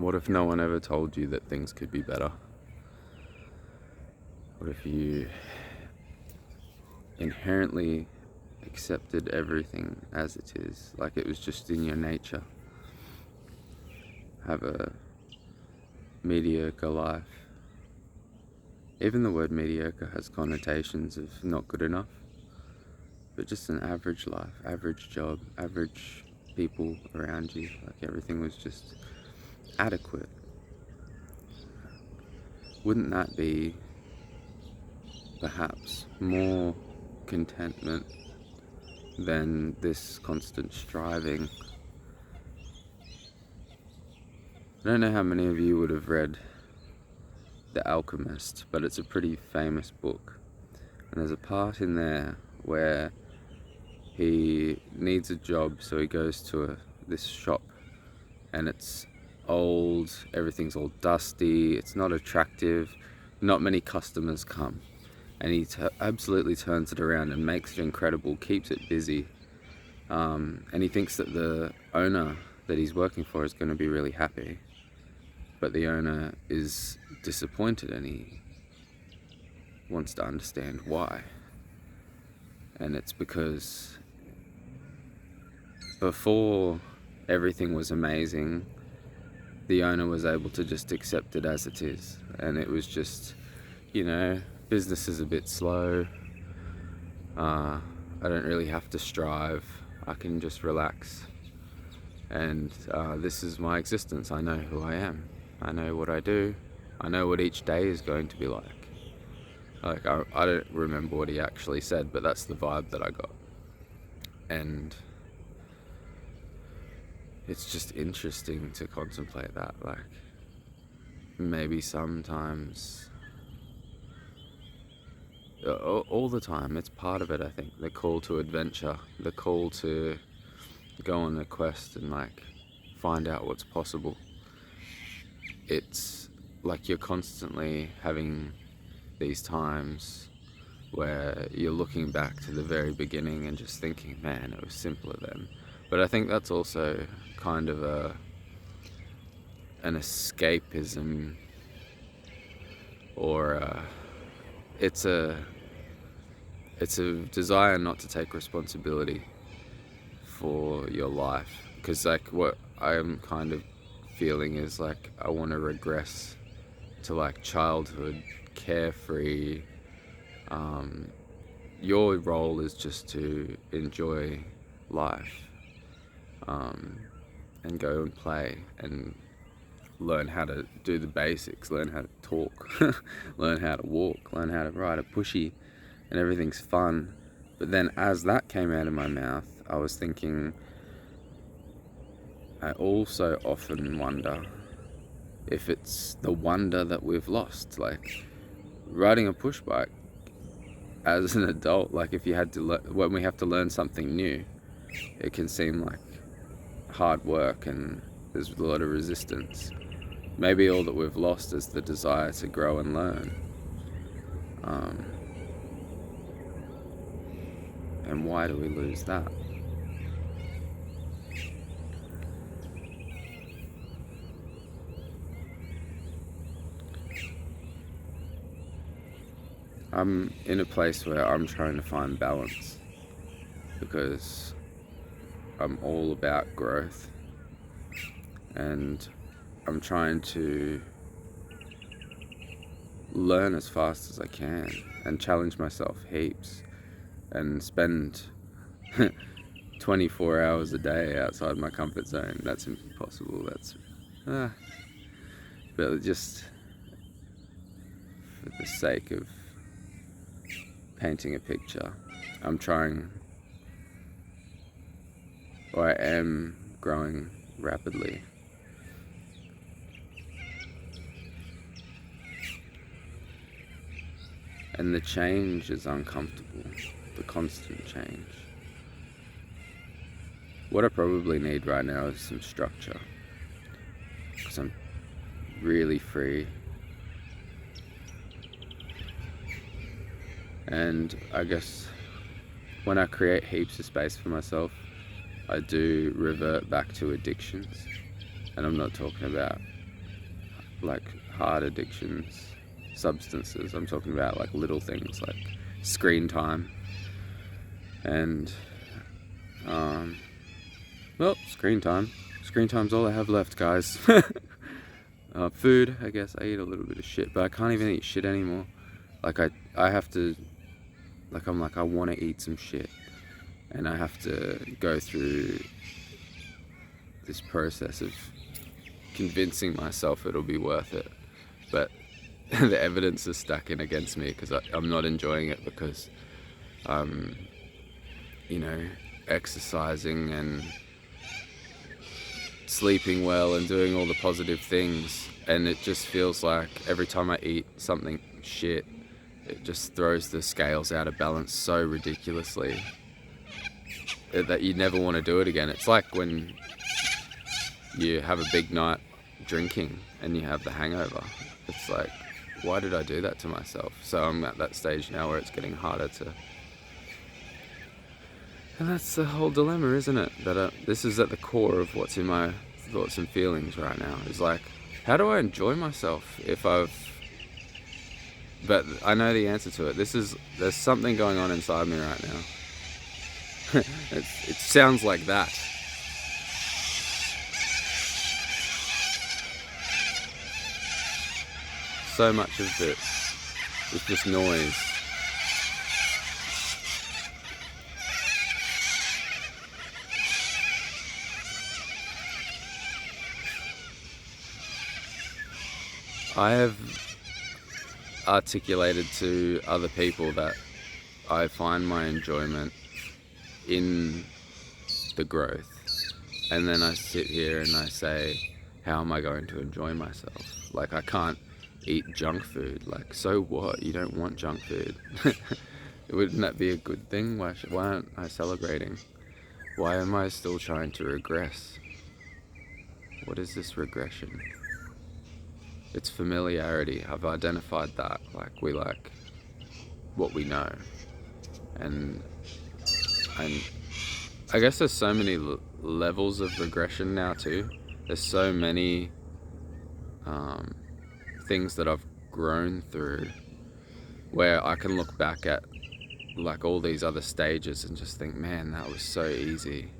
What if no one ever told you that things could be better? What if you inherently accepted everything as it is, like it was just in your nature? Have a mediocre life. Even the word mediocre has connotations of not good enough, but just an average life, average job, average people around you, like everything was just adequate. Wouldn't that be perhaps more contentment than this constant striving? I don't know how many of you would have read The Alchemist, but it's a pretty famous book. And there's a part in there where he needs a job, so he goes to this shop, and it's old, everything's all dusty, it's not attractive, not many customers come. And he absolutely turns it around and makes it incredible, keeps it busy. And he thinks that the owner that he's working for is going to be really happy. But the owner is disappointed, and he wants to understand why. And it's because before everything was amazing, the owner was able to just accept it as it is. And it was just, business is a bit slow. I don't really have to strive. I can just relax. And this is my existence. I know who I am. I know what I do. I know what each day is going to be like. I don't remember what he actually said, but that's the vibe that I got. And it's just interesting to contemplate that. Like, maybe sometimes, all the time, it's part of it, I think. The call to adventure, the call to go on a quest and find out what's possible. It's like you're constantly having these times where you're looking back to the very beginning and just thinking, man, it was simpler then. But I think that's also kind of an escapism, or it's a desire not to take responsibility for your life. Because what I'm kind of feeling is I want to regress to childhood, carefree. Your role is just to enjoy life, and go and play and learn how to do the basics, learn how to talk, learn how to walk, learn how to ride a pushy, and everything's fun. But then as that came out of my mouth, I was thinking, I also often wonder if it's the wonder that we've lost. Riding a push bike as an adult, if you had to when we have to learn something new, it can seem like hard work and there's a lot of resistance. Maybe all that we've lost is the desire to grow and learn. And why do we lose that? I'm in a place where I'm trying to find balance, because I'm all about growth, and I'm trying to learn as fast as I can and challenge myself heaps and spend 24 hours a day outside my comfort zone. That's impossible. But just for the sake of painting a picture, I'm trying, or I am growing rapidly. And the change is uncomfortable, the constant change. What I probably need right now is some structure, because I'm really free. And I guess when I create heaps of space for myself, I do revert back to addictions. And I'm not talking about like hard addictions, substances. I'm talking about like little things like screen time and well, screen time. Screen time's all I have left, guys. Food, I guess I eat a little bit of shit, but I can't even eat shit anymore. Like I have to, like I'm like I want to eat some shit, and I have to go through this process of convincing myself it'll be worth it. But the evidence is stacking against me because I'm not enjoying it because I'm, exercising and sleeping well and doing all the positive things, and it just feels like every time I eat something shit, it just throws the scales out of balance so ridiculously that you never want to do it again. It's like when you have a big night drinking and you have the hangover. It's like, why did I do that to myself? So I'm at that stage now where it's getting harder to... And that's the whole dilemma, isn't it? That this is at the core of what's in my thoughts and feelings right now. Is like, how do I enjoy myself if I've... But I know the answer to it. There's something going on inside me right now. It sounds like that. So much of it is just noise. I have articulated to other people that I find my enjoyment in the growth, and then I sit here and I say, how am I going to enjoy myself? Like, I can't eat junk food. Like, so what? You don't want junk food. Wouldn't that be a good thing? Why aren't I celebrating? Why am I still trying to regress? What is this regression? It's familiarity. I've identified that. Like, we like what we know. And I guess there's so many levels of regression now too. There's so many things that I've grown through where I can look back at like all these other stages and just think, man, that was so easy.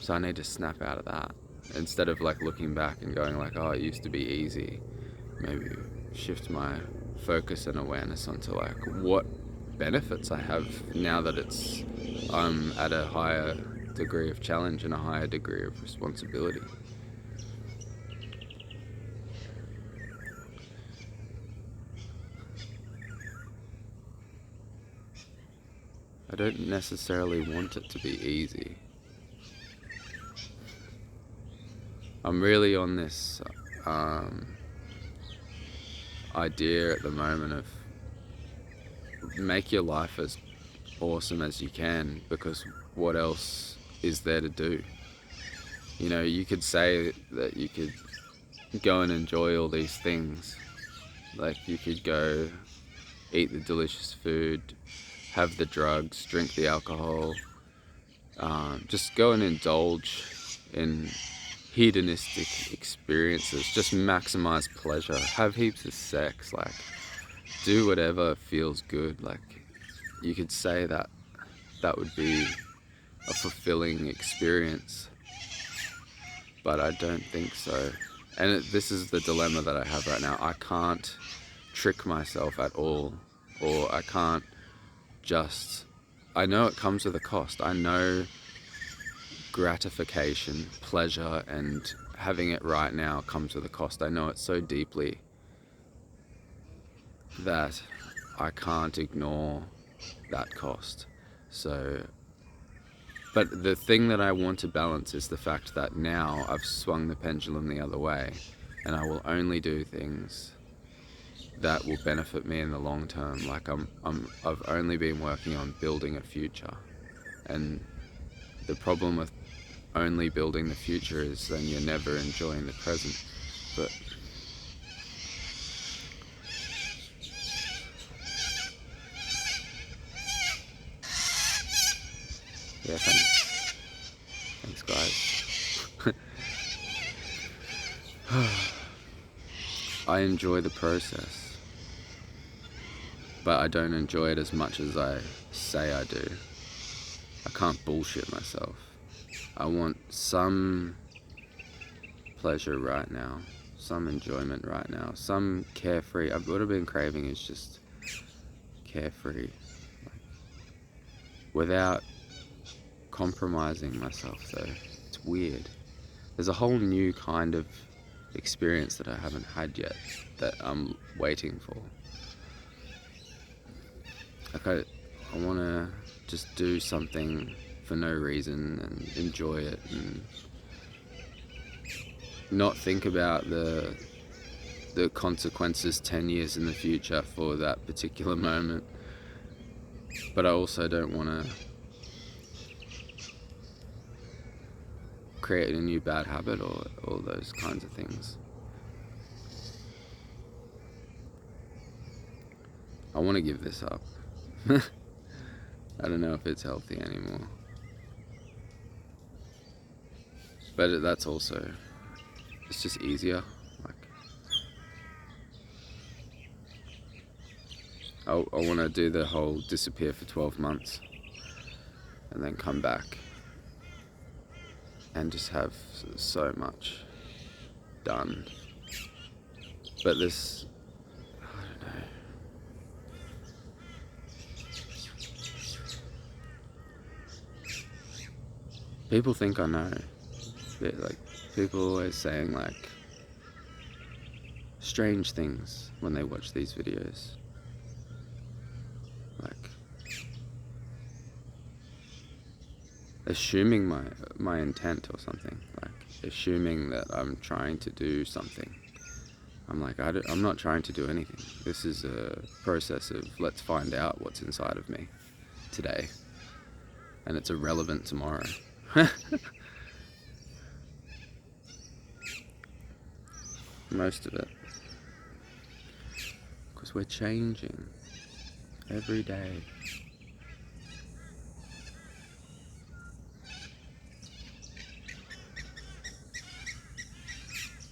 So I need to snap out of that. Instead of like looking back and going like, oh, it used to be easy, maybe shift my focus and awareness onto like what benefits I have now that I'm at a higher degree of challenge and a higher degree of responsibility. I don't necessarily want it to be easy. I'm really on this idea at the moment of make your life as awesome as you can, because what else is there to do? You could say that you could go and enjoy all these things. Like, you could go eat the delicious food, have the drugs, drink the alcohol, just go and indulge in hedonistic experiences, just maximize pleasure, have heaps of sex, like do whatever feels good. Like, you could say that would be a fulfilling experience, but I don't think so. And this is the dilemma that I have right now. I can't trick myself at all, or I can't just... I know it comes with a cost. I know gratification, pleasure, and having it right now comes with a cost. I know it so deeply that I can't ignore that cost. So, but the thing that I want to balance is the fact that now I've swung the pendulum the other way, and I will only do things that will benefit me in the long term. Like, I've only been working on building a future, and the problem with only building the future is then you're never enjoying the present. But yeah, thanks guys. I enjoy the process, but I don't enjoy it as much as I say I do. I can't bullshit myself. I want some pleasure right now, some enjoyment right now, some carefree. What I've been craving is just carefree, like, without compromising myself though. It's weird. There's a whole new kind of experience that I haven't had yet that I'm waiting for. Like I want to just do something for no reason and enjoy it and not think about the consequences 10 years in the future for that particular moment. But I also don't want to create a new bad habit or all those kinds of things. I want to give this up. I don't know if it's healthy anymore. But that's also, it's just easier. Like, I want to do the whole disappear for 12 months and then come back and just have so much done. But this, I don't know. People think I know. Like, people always saying like strange things when they watch these videos. Like assuming my intent or something. Like assuming that I'm trying to do something. I'm like, I'm not trying to do anything. This is a process of let's find out what's inside of me today. And it's irrelevant tomorrow. Most of it. Because we're changing every day.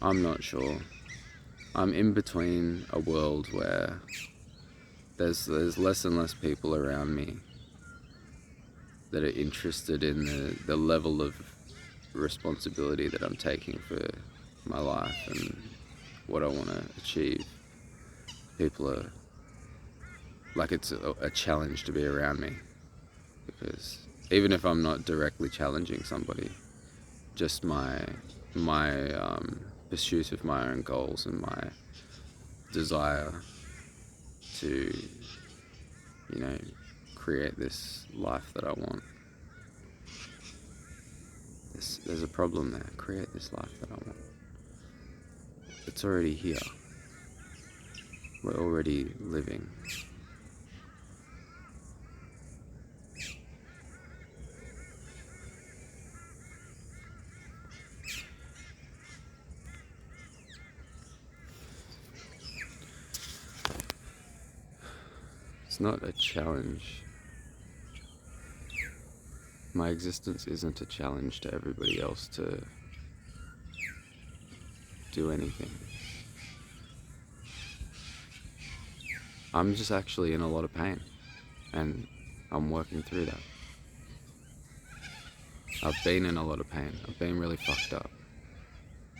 I'm not sure. I'm in between a world where there's less and less people around me that are interested in the level of responsibility that I'm taking for my life and what I want to achieve. People are like, it's a challenge to be around me, because even if I'm not directly challenging somebody, just my pursuit of my own goals and my desire to, create this life that I want. There's a problem there. Create this life that I want. It's already here. We're already living. It's not a challenge. My existence isn't a challenge to everybody else to do anything. I'm just actually in a lot of pain, and I'm working through that. I've been in a lot of pain. I've been really fucked up.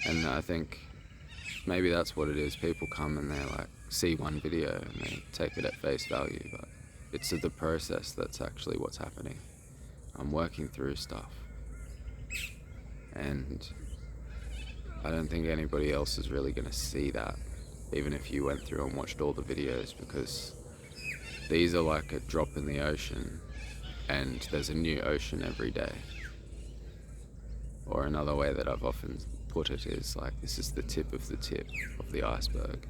And I think maybe that's what it is. People come and they like see one video and they take it at face value, but it's the process that's actually what's happening. I'm working through stuff, and I don't think anybody else is really going to see that, even if you went through and watched all the videos, because these are like a drop in the ocean, and there's a new ocean every day. Or another way that I've often put it is like, this is the tip of the iceberg.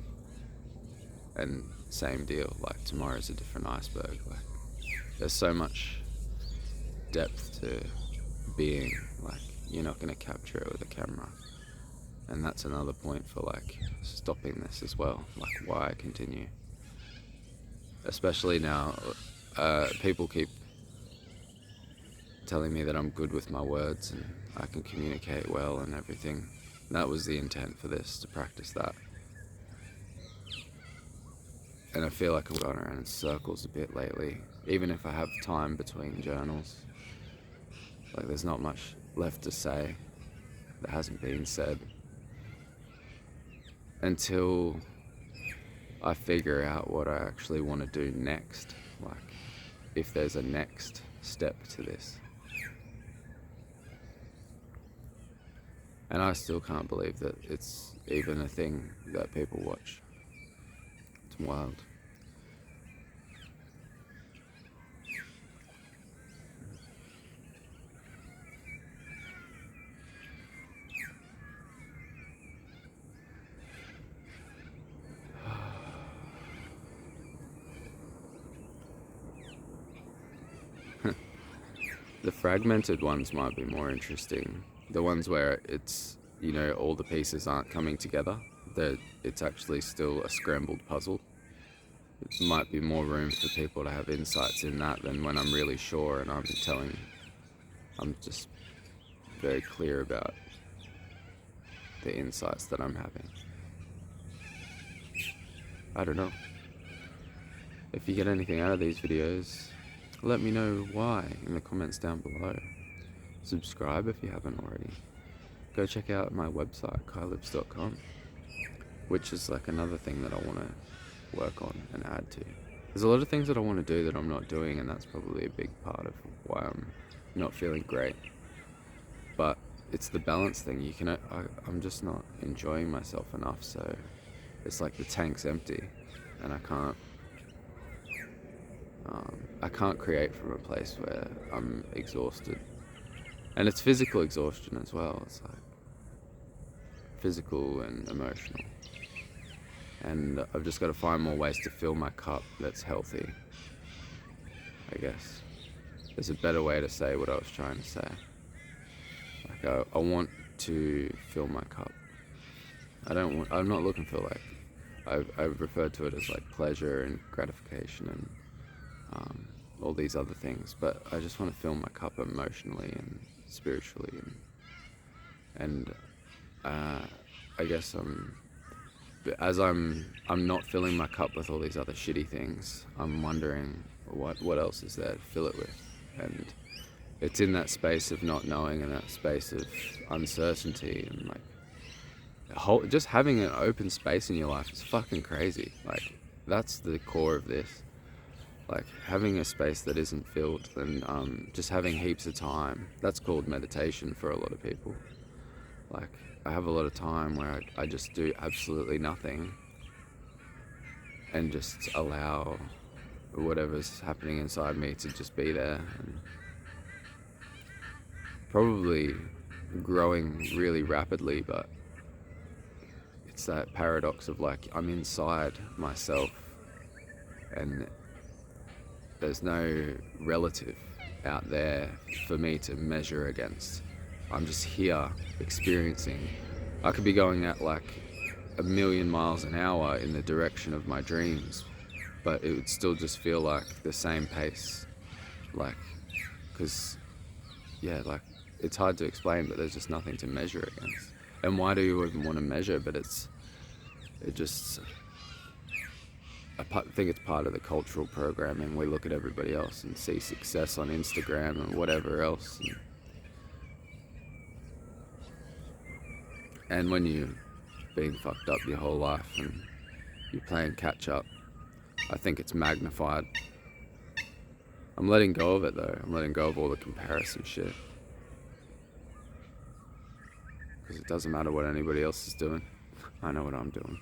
And same deal, like tomorrow's a different iceberg. Like, there's so much depth to being, like, you're not going to capture it with a camera. And that's another point for like stopping this as well, like why continue. Especially now, people keep telling me that I'm good with my words and I can communicate well and everything. That was the intent for this, to practice that. And I feel like I've gone around in circles a bit lately, even if I have time between journals. Like, there's not much left to say that hasn't been said until I figure out what I actually want to do next. Like, if there's a next step to this. And I still can't believe that it's even a thing that people watch. It's wild. The fragmented ones might be more interesting. The ones where it's, you know, all the pieces aren't coming together. It's actually still a scrambled puzzle. It might be more room for people to have insights in that than when I'm really sure and I'm just very clear about the insights that I'm having. I don't know. If you get anything out of these videos, let me know why in the comments down below. Subscribe if you haven't already. Go check out my website, kailips.com, which is like another thing that I want to work on and add to. There's a lot of things that I want to do that I'm not doing, and that's probably a big part of why I'm not feeling great. But it's the balance thing. I'm just not enjoying myself enough, so it's like the tank's empty, and I can't create from a place where I'm exhausted. And it's physical exhaustion as well. It's like physical and emotional. And I've just got to find more ways to fill my cup that's healthy, I guess. There's a better way to say what I was trying to say. Like, I want to fill my cup. I'm not looking for, like, I've referred to it as like pleasure and gratification and all these other things, but I just want to fill my cup emotionally and spiritually, and I guess I'm not filling my cup with all these other shitty things. I'm wondering what else is there to fill it with, and it's in that space of not knowing and that space of uncertainty, and like just having an open space in your life is fucking crazy. Like, that's the core of this. Like, having a space that isn't filled, and just having heaps of time. That's called meditation for a lot of people. Like, I have a lot of time where I just do absolutely nothing and just allow whatever's happening inside me to just be there, and probably growing really rapidly, but it's that paradox of, like, I'm inside myself and there's no relative out there for me to measure against. I'm just here experiencing. I could be going at like 1,000,000 miles an hour in the direction of my dreams, but it would still just feel like the same pace. Like, because, yeah, like, it's hard to explain, but there's just nothing to measure against. And why do you even want to measure? But I think it's part of the cultural programming. We look at everybody else and see success on Instagram and whatever else. And when you've been fucked up your whole life and you're playing catch up, I think it's magnified. I'm letting go of it though. I'm letting go of all the comparison shit. Because it doesn't matter what anybody else is doing. I know what I'm doing.